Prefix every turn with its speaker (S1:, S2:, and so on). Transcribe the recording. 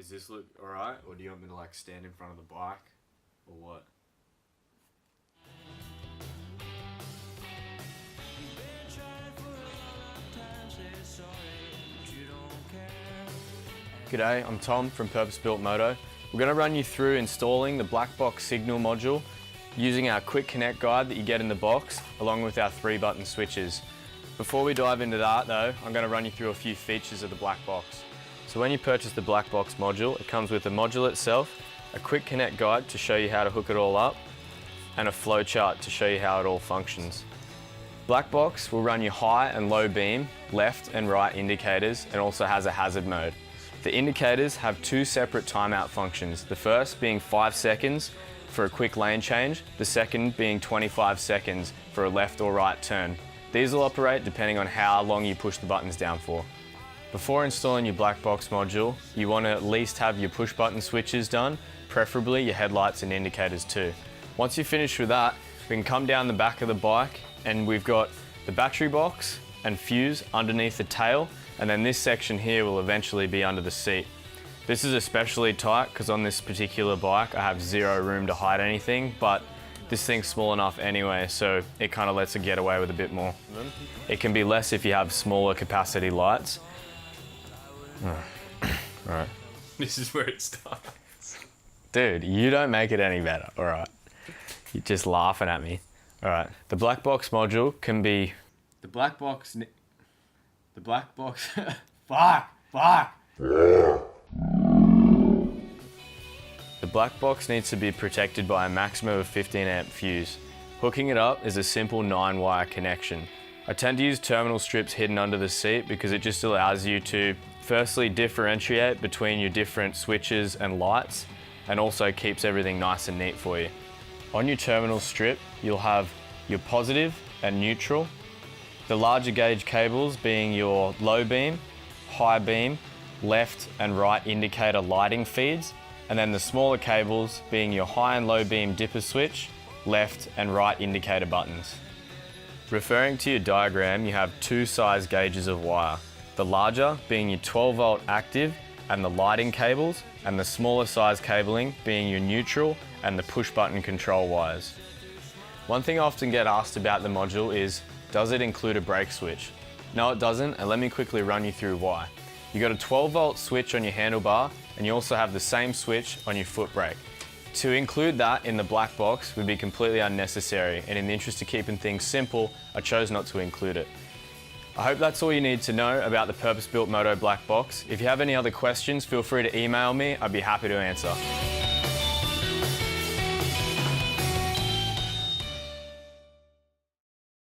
S1: Does this look alright, or do you want me to like stand in front of the bike, or what? G'day, I'm Tom from Built Moto. We're going to run you through installing the black box signal module using our quick connect guide that you get in the box, along with our 3-button switches. Before we dive into that though, I'm going to run you through a few features of the black box. So when you purchase the black box module, it comes with the module itself, a quick connect guide to show you how to hook it all up, and a flow chart to show you how it all functions. Black box will run you high and low beam, left and right indicators, and also has a hazard mode. The indicators have 2 separate timeout functions, the first being 5 seconds for a quick lane change, the second being 25 seconds for a left or right turn. These will operate depending on how long you push the buttons down for. Before installing your black box module, you want to at least have your push button switches done, preferably your headlights and indicators too. Once you're finished with that, we can come down the back of the bike and we've got the battery box and fuse underneath the tail, and then this section here will eventually be under the seat. This is especially tight because on this particular bike I have 0 room to hide anything, but this thing's small enough anyway, so it kind of lets it get away with a bit more. It can be less if you have smaller capacity lights. Alright.
S2: This is where it starts.
S1: Dude, you don't make it any better, alright? You're just laughing at me. Alright, the black box module can be... The black box... Fuck! The black box needs to be protected by a maximum of 15 amp fuse. Hooking it up is a simple 9-wire connection. I tend to use terminal strips hidden under the seat because it just allows you to firstly differentiate between your different switches and lights, and also keeps everything nice and neat for you. On your terminal strip, you'll have your positive and neutral, the larger gauge cables being your low beam, high beam, left and right indicator lighting feeds, and then the smaller cables being your high and low beam dipper switch, left and right indicator buttons. Referring to your diagram, you have 2 size gauges of wire, the larger being your 12 volt active and the lighting cables, and the smaller size cabling being your neutral and the push button control wires. One thing I often get asked about the module is, does it include a brake switch? No, it doesn't, and let me quickly run you through why. You got a 12 volt switch on your handlebar, and you also have the same switch on your foot brake. To include that in the black box would be completely unnecessary, and in the interest of keeping things simple, I chose not to include it. I hope that's all you need to know about the Built Moto black box. If you have any other questions, feel free to email me, I'd be happy to answer.